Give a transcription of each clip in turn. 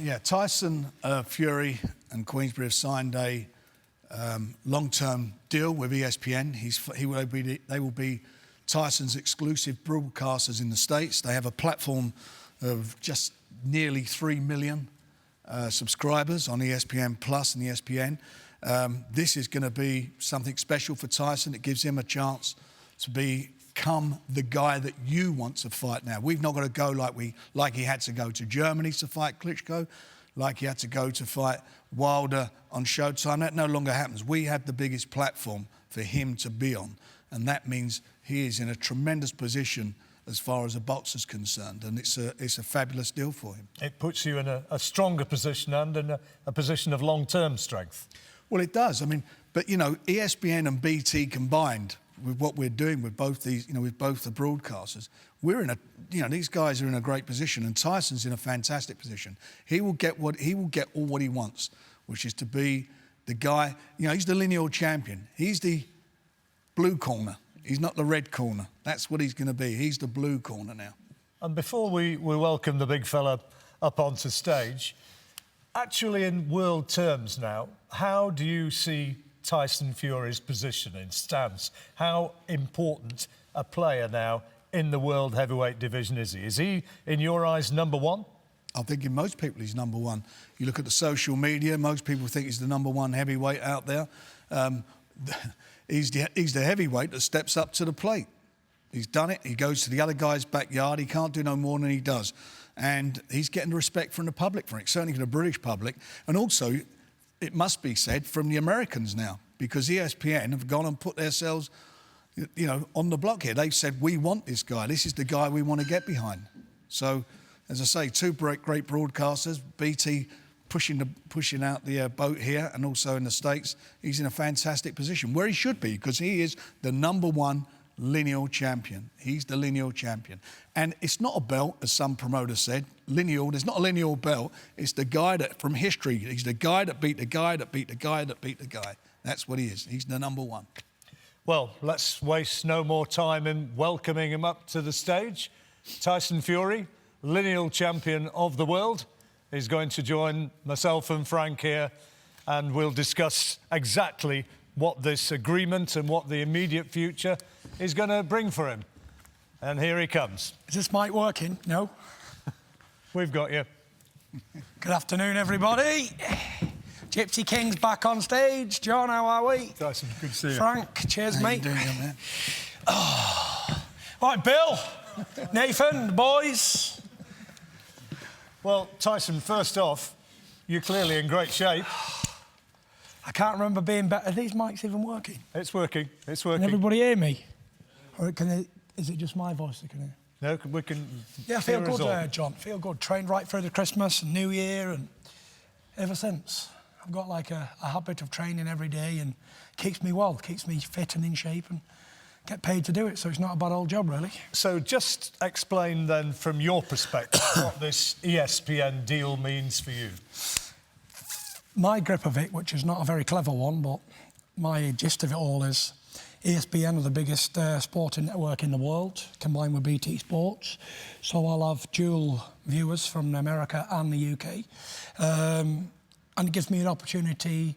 Yeah, Tyson, Fury and Queensberry have signed a long-term deal with ESPN. They will be Tyson's exclusive broadcasters in the States. They have a platform of just nearly 3 million subscribers on ESPN Plus and ESPN. This is going to be something special for Tyson. It gives him a chance to become the guy that you want to fight now. We've not got to go like he had to go to Germany to fight Klitschko, like he had to go to fight Wilder on Showtime. That no longer happens. We have the biggest platform for him to be on, and that means he is in a tremendous position as far as a boxer's concerned, and it's a fabulous deal for him. It puts you in a stronger position and in a position of long-term strength. Well, it does. I mean, but, you know, ESPN and BT combined with what we're doing with both these, you know, with both the broadcasters, we're in a, you know, these guys are in a great position, and Tyson's in a fantastic position. He will get all what he wants, which is to be the guy, you know, he's the lineal champion. He's the blue corner. He's not the red corner. That's what he's going to be. He's the blue corner now. And before we welcome the big fella up onto stage, actually in world terms now, how do you see Tyson Fury's position in stance? How important a player now in the world heavyweight division is he? Is he, in your eyes, number one? I think in most people he's number one. You look at the social media, most people think he's the number one heavyweight out there. He's the heavyweight that steps up to the plate. He's done it. He goes to the other guy's backyard. He can't do no more than he does. And he's getting the respect from the public for it, certainly from the British public. And also, it must be said, from the Americans now, because ESPN have gone and put themselves, you know, on the block here. They've said, we want this guy. This is the guy we want to get behind. So, as I say, two great broadcasters, BT pushing out the boat here and also in the States. He's in a fantastic position, where he should be, because he is the number one lineal champion. He's the lineal champion. And it's not a belt, as some promoters said. Lineal, there's not a lineal belt. It's the guy that, from history, he's the guy that beat the guy that beat the guy that beat the guy. That's what he is. He's the number one. Well, let's waste no more time in welcoming him up to the stage. Tyson Fury, lineal champion of the world, is going to join myself and Frank here, and we'll discuss exactly what this agreement and what the immediate future is going to bring for him. And here he comes. Is this mic working? No? We've got you. Good afternoon, everybody. Gypsy King's back on stage. John, how are we? Tyson, good to see you. Frank, cheers, how mate. You doing, man? Oh. All right, Bill, Nathan, the boys. Well, Tyson, first off, you're clearly in great shape. I can't remember being better. Are these mics even working? It's working. It's working. Can everybody hear me? Or is it just my voice that can hear? No, we can. Yeah, I feel good, John. Feel good. Trained right through the Christmas and New Year, and ever since. I've got like a habit of training every day, and keeps me well, keeps me fit and in shape, and get paid to do it, so it's not a bad old job, really. So just explain then, from your perspective, what this ESPN deal means for you. My grip of it, which is not a very clever one, but my gist of it all is ESPN are the biggest sporting network in the world, combined with BT Sports. So I'll have dual viewers from America and the UK. And it gives me an opportunity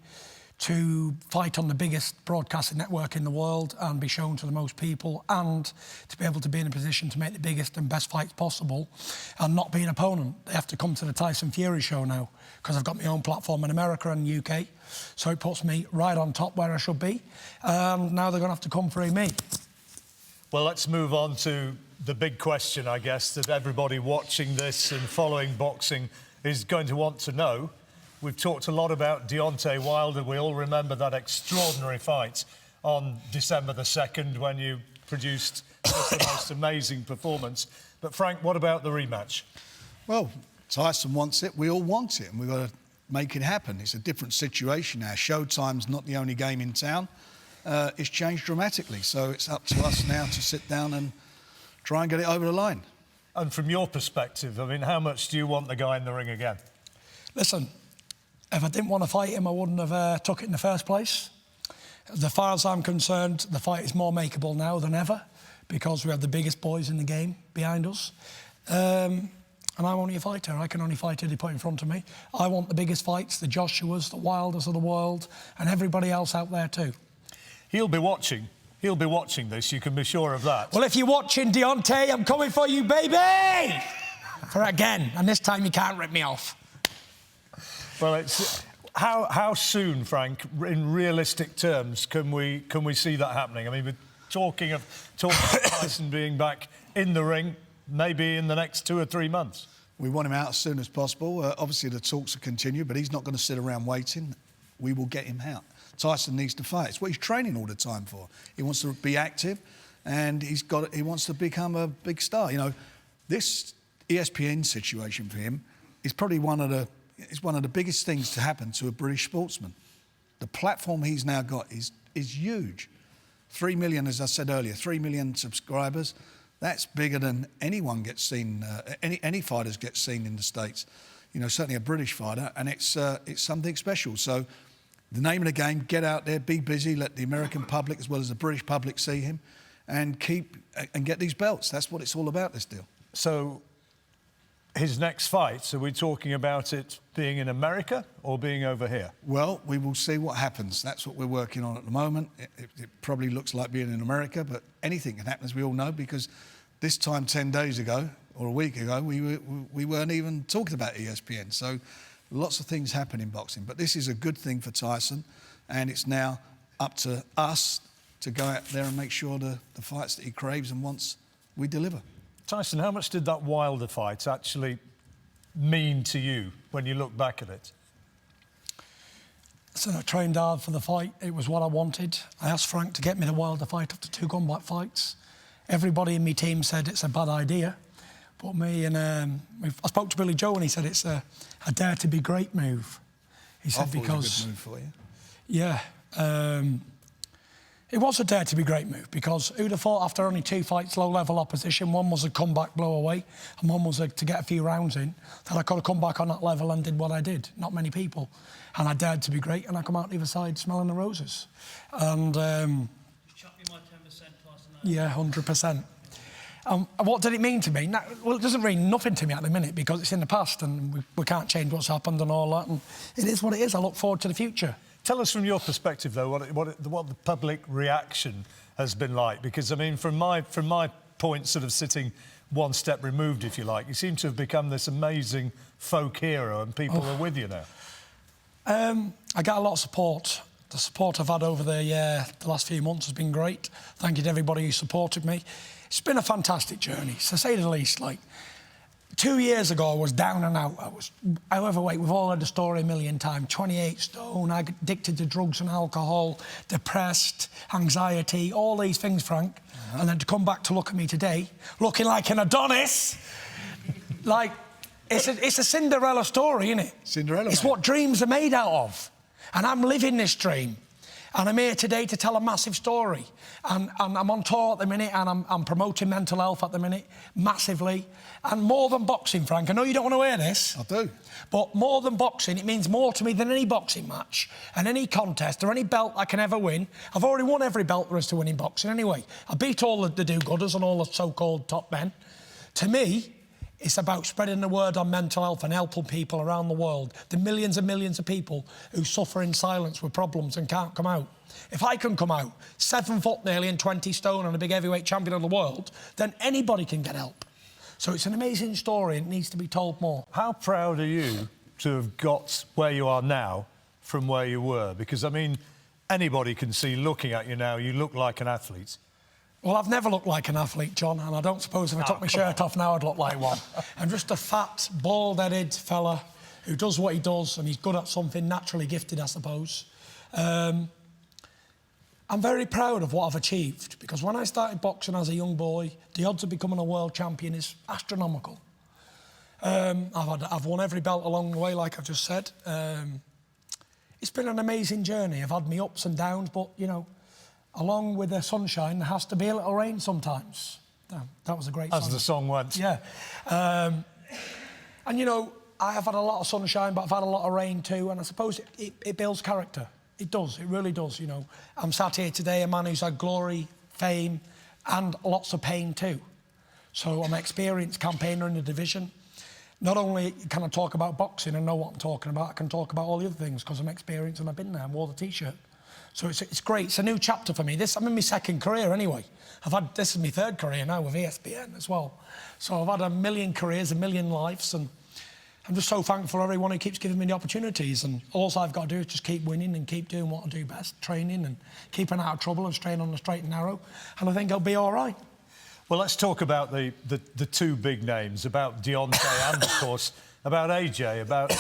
to fight on the biggest broadcasting network in the world and be shown to the most people, and to be able to be in a position to make the biggest and best fights possible and not be an opponent. They have to come to the Tyson Fury show now, because I've got my own platform in America and UK. So it puts me right on top where I should be. And now they're going to have to come through me. Well, let's move on to the big question, I guess, that everybody watching this and following boxing is going to want to know. We've talked a lot about Deontay Wilder. We all remember that extraordinary fight on December the 2nd when you produced just the most amazing performance. But, Frank, what about the rematch? Well, Tyson wants it. We all want it, and we've got to make it happen. It's a different situation now. Showtime's not the only game in town. It's changed dramatically, so it's up to us now to sit down and try and get it over the line. And from your perspective, I mean, how much do you want the guy in the ring again? Listen, if I didn't want to fight him, I wouldn't have took it in the first place. As far as I'm concerned, the fight is more makeable now than ever, because we have the biggest boys in the game behind us. And I'm only a fighter. I can only fight who they put in front of me. I want the biggest fights, the Joshuas, the Wilders of the world, and everybody else out there too. He'll be watching. He'll be watching this, you can be sure of that. Well, if you're watching, Deontay, I'm coming for you, baby! For again, and this time you can't rip me off. Well, it's... How soon, Frank, in realistic terms, can we see that happening? I mean, we're talking of Tyson being back in the ring, maybe in the next 2 or 3 months. We want him out as soon as possible. Obviously, the talks will continue, but he's not going to sit around waiting. We will get him out. Tyson needs to fight. It's what he's training all the time for. He wants to be active, and he wants to become a big star. You know, this ESPN situation for him is probably one of the biggest things to happen to a British sportsman. The platform he's now got is huge. 3 million, as I said earlier, 3 million subscribers. That's bigger than anyone gets seen. Any fighters get seen in the States. You know, certainly a British fighter, and it's something special. So, the name of the game: get out there, be busy, let the American public as well as the British public see him, and get these belts. That's what it's all about. This deal. So, his next fight, are we talking about it being in America or being over here? Well, we will see what happens. That's what we're working on at the moment. It probably looks like being in America, but anything can happen, as we all know, because this time 10 days ago or a week ago, we weren't even talking about ESPN. So lots of things happen in boxing. But this is a good thing for Tyson, and it's now up to us to go out there and make sure the fights that he craves and wants, we deliver. Tyson, how much did that Wilder fight actually mean to you when you look back at it? So I trained hard for the fight. It was what I wanted. I asked Frank to get me the Wilder fight after 2 combat fights. Everybody in my team said it's a bad idea. But me and... I spoke to Billy Joe and he said it's a dare to be great move. He said I thought because... it was a good move for you. Yeah. It was a dare to be great move because who'd have thought after only 2 fights, low-level opposition, one was a comeback blow away and one was to get a few rounds in, that I could have come back on that level and did what I did. Not many people. And I dared to be great and I come out the other side smelling the roses. And... Chuck me my 10% Tyson. Yeah, 100%. What did it mean to me? Well, it doesn't mean nothing to me at the minute because it's in the past and we can't change what's happened and all that. And it is what it is. I look forward to the future. Tell us from your perspective, though, what the public reaction has been like. Because, I mean, from my point, sort of sitting one step removed, if you like, you seem to have become this amazing folk hero and people are with you now. I get a lot of support. The support I've had over the last few months has been great. Thank you to everybody who supported me. It's been a fantastic journey, to say the least. Like, 2 years ago, I was down and out. I was overweight. We've all heard the story a million times. 28 stone, addicted to drugs and alcohol, depressed, anxiety, all these things, Frank. And then to come back to look at me today, looking like an Adonis, like, it's a Cinderella story, isn't it? Cinderella. It's mate. what dreams are made out of. And I'm living this dream. And I'm here today to tell a massive story. And I'm on tour at the minute and I'm promoting mental health at the minute, massively. And more than boxing, Frank, I know you don't want to hear this. I do. But more than boxing, it means more to me than any boxing match and any contest or any belt I can ever win. I've already won every belt there is to win in boxing anyway. I beat all the do-gooders and all the so-called top men. To me, it's about spreading the word on mental health and helping people around the world, the millions and millions of people who suffer in silence with problems and can't come out. If I can come out 7 foot nearly and 20 stone and a big heavyweight champion of the world, then anybody can get help. So it's an amazing story and it needs to be told more. How proud are you to have got where you are now from where you were? Because, I mean, anybody can see looking at you now, you look like an athlete. Well, I've never looked like an athlete, John, and I don't suppose if I took my shirt off now I'd look like one. I'm just a fat, bald-headed fella who does what he does and he's good at something, naturally gifted, I suppose. I'm very proud of what I've achieved because when I started boxing as a young boy, the odds of becoming a world champion is astronomical. I've won every belt along the way, like I've just said. It's been an amazing journey. I've had my ups and downs, but, you know, along with the sunshine, there has to be a little rain sometimes. That was a great song. As the song went. Yeah. And, you know, I have had a lot of sunshine, but I've had a lot of rain too, and I suppose it builds character. It does, it really does, you know. I'm sat here today, a man who's had glory, fame, and lots of pain too. So I'm an experienced campaigner in the division. not only can I talk about boxing and know what I'm talking about, I can talk about all the other things because I'm experienced and I've been there and wore the T-shirt. So it's great. It's a new chapter for me. I'm in my second career anyway. This is my third career now with ESPN as well. So I've had a million careers, a million lives, and I'm just so thankful for everyone who keeps giving me the opportunities. And all I've got to do is just keep winning and keep doing what I do best, training and keeping out of trouble and staying on the straight and narrow. And I think I'll be all right. Well, let's talk about the two big names, about Deontay and, of course, about AJ, about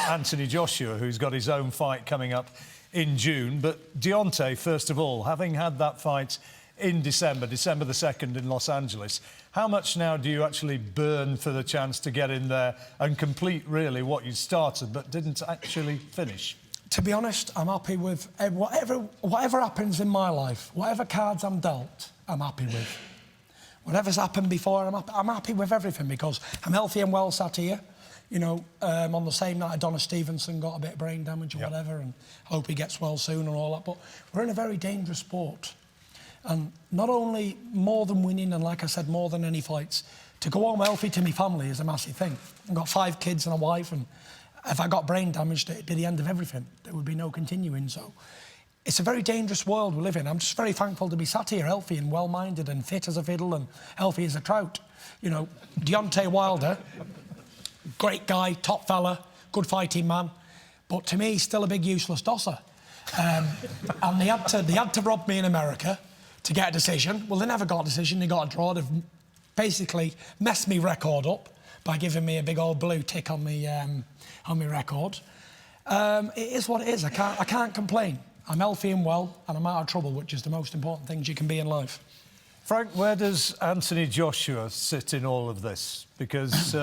Anthony Joshua, who's got his own fight coming up in June. But Deontay, first of all, having had that fight in December the 2nd in Los Angeles, how much now do you actually burn for the chance to get in there and complete, really, what you started but didn't actually finish? To be honest, I'm happy with whatever happens in my life, whatever cards I'm dealt, I'm happy with. Whatever's happened before, I'm happy with everything because I'm healthy and well sat here. You know, on the same night Adonis Stevenson got a bit of brain damage or whatever, and I hope he gets well soon and all that. But we're in a very dangerous sport. And not only more than winning, and like I said, more than any fights, to go home healthy to my family is a massive thing. I've got 5 kids and a wife, and if I got brain damaged, it'd be the end of everything. There would be no continuing. So it's a very dangerous world we live in. I'm just very thankful to be sat here healthy and well-minded and fit as a fiddle and healthy as a trout. You know, Deontay Wilder, great guy, top fella, good fighting man, but to me, he's still a big useless dosser. And they had to rob me in America to get a decision. Well, they never got a decision. They got a draw. They've basically messed me record up by giving me a big old blue tick on me record. It is what it is. I can't complain. I'm healthy and well, and I'm out of trouble, which is the most important things you can be in life. Frank, where does Anthony Joshua sit in all of this? Because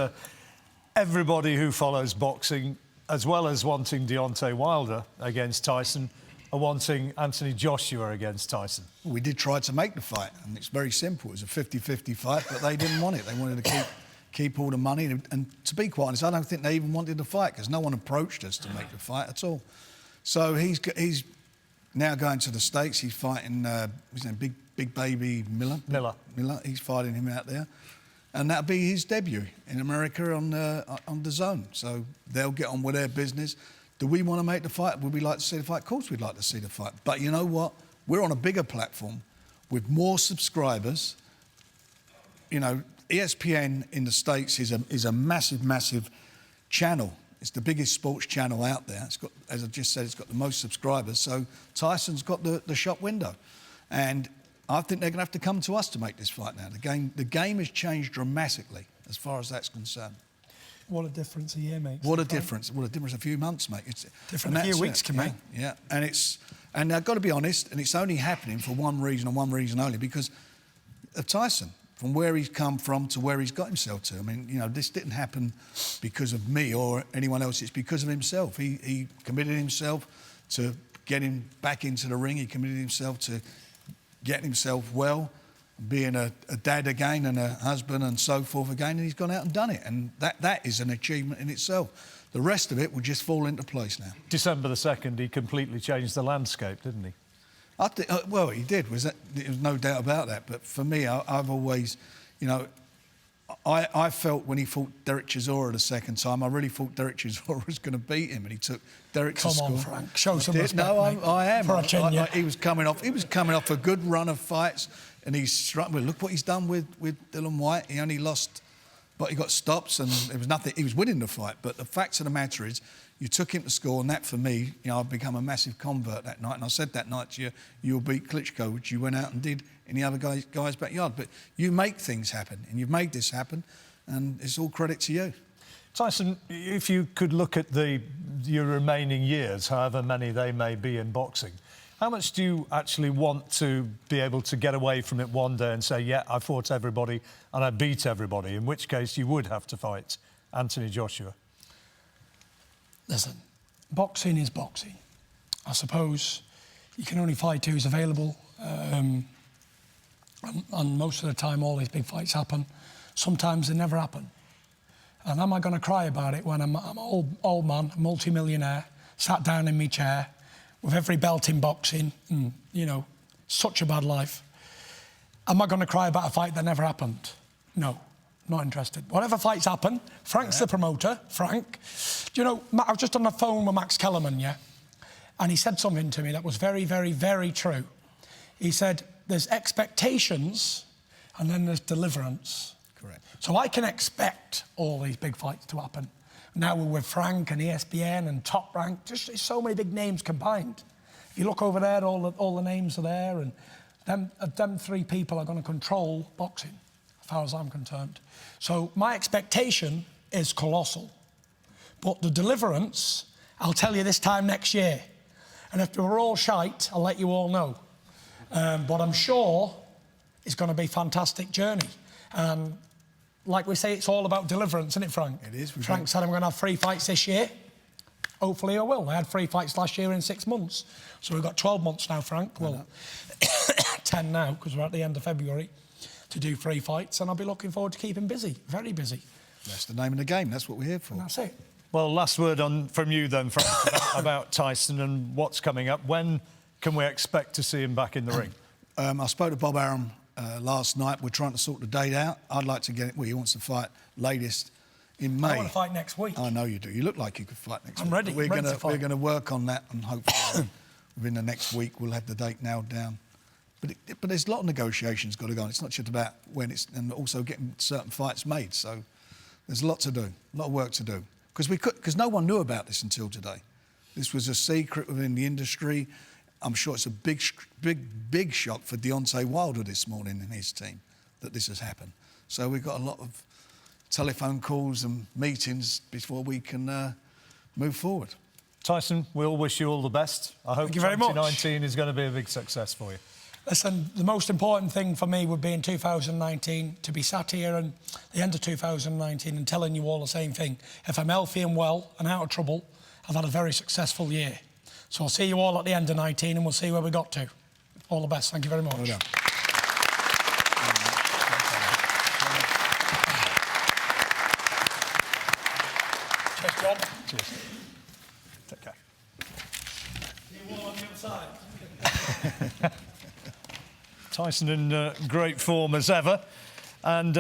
everybody who follows boxing, as well as wanting Deontay Wilder against Tyson, are wanting Anthony Joshua against Tyson. We did try to make the fight, and it's very simple. It was a 50-50 fight, but they didn't want it. They wanted to keep all the money. And to be quite honest, I don't think they even wanted the fight because no one approached us to make the fight at all. So he's now going to the States. He's fighting his name, Big Baby Miller. He's fighting him out there, and that'll be his debut in America on the Zone. So they'll get on with their business. Do we want to make the fight? Would we like to see the fight? Of course we'd like to see the fight. But you know what? We're on a bigger platform with more subscribers. You know, ESPN in the States is a massive, massive channel. It's the biggest sports channel out there. It's got, as I just said, it's got the most subscribers. So Tyson's got the shop window. And I think they're going to have to come to us to make this fight now. The game has changed dramatically as far as that's concerned. What a difference a year makes. What a difference a few months make. It's different a few weeks can make. Yeah, and I've got to be honest, and it's only happening for one reason and one reason only, because of Tyson, from where he's come from to where he's got himself to. I mean, you know, this didn't happen because of me or anyone else. It's because of himself. He committed himself to getting back into the ring. He committed himself to getting himself well, being a dad again and a husband and so forth again, and he's gone out and done it. And that is an achievement in itself. The rest of it will just fall into place now. December the 2nd, he completely changed the landscape, didn't he? I think, well, he did. There's no doubt about that. But for me, I've always, you know, I felt when he fought Derek Chisora the second time, I really thought Derek Chisora was going to beat him, and he took Derek to score. Come on, Frank, show some respect. No, I am. For a chin, he was coming off a good run of fights, and he's struck. Well, look what he's done with Dillian Whyte. He only lost, but he got stops, and it was nothing. He was winning the fight. But the fact of the matter is, you took him to score, and that for me, you know, I've become a massive convert that night. And I said that night to you, you'll beat Klitschko, which you went out and did in the other guy's backyard. But you make things happen, and you've made this happen, and it's all credit to you. Tyson, if you could look at your remaining years, however many they may be in boxing, how much do you actually want to be able to get away from it one day and say, yeah, I fought everybody and I beat everybody, in which case you would have to fight Anthony Joshua? Listen, boxing is boxing. I suppose you can only fight who's available. And most of the time, all these big fights happen. Sometimes they never happen. And am I going to cry about it when I'm an old man, a multi-millionaire, sat down in my chair with every belt in boxing and, you know, such a bad life? Am I going to cry about a fight that never happened? No. Not interested. Whatever fights happen, Frank's the promoter. Frank. Do you know, I was just on the phone with Max Kellerman, yeah? And he said something to me that was very, very, very true. He said, there's expectations and then there's deliverance. Correct. So I can expect all these big fights to happen. Now we're with Frank and ESPN and Top Rank, just so many big names combined. If you look over there, all the names are there, and them three people are going to control boxing, as far as I'm concerned. So my expectation is colossal. But the deliverance, I'll tell you this time next year. And if we're all shite, I'll let you all know. But I'm sure it's going to be a fantastic journey. And like we say, it's all about deliverance, isn't it, Frank? It is. Frank said I'm going to have 3 fights this year. Hopefully I will. I had 3 fights last year in 6 months. So we've got 12 months now, Frank. Well, 10 now, because we're at the end of February, to do 3 fights. And I'll be looking forward to keeping busy, very busy. That's the name of the game. That's what we're here for. And that's it. Well, last word from you then, Frank, about Tyson and what's coming up. When can we expect to see him back in the ring? I spoke to Bob Arum last night. We're trying to sort the date out. I'd like to get it. Well, he wants to fight latest in May. I want to fight next week. I know you do. You look like you could fight next week. I'm ready. We're ready to fight. We're going to work on that, and hopefully within the next week we'll have the date nailed down. But there's a lot of negotiations got to go on. It's not just about when it's, and also getting certain fights made. So there's a lot to do, a lot of work to do. Because no one knew about this until today. This was a secret within the industry. I'm sure it's a big shock for Deontay Wilder this morning and his team that this has happened. So we've got a lot of telephone calls and meetings before we can move forward. Tyson, we all wish you all the best. I hope Thank you very much. 2019 is going to be a big success for you. Listen, the most important thing for me would be in 2019 to be sat here and the end of 2019 and telling you all the same thing. If I'm healthy and well and out of trouble, I've had a very successful year. So I'll see you all at the end of 19 and we'll see where we got to. All the best. Thank you very much. Well done. Cheers, John. Cheers. Take care. See you all on the other side. Tyson in great form as ever. And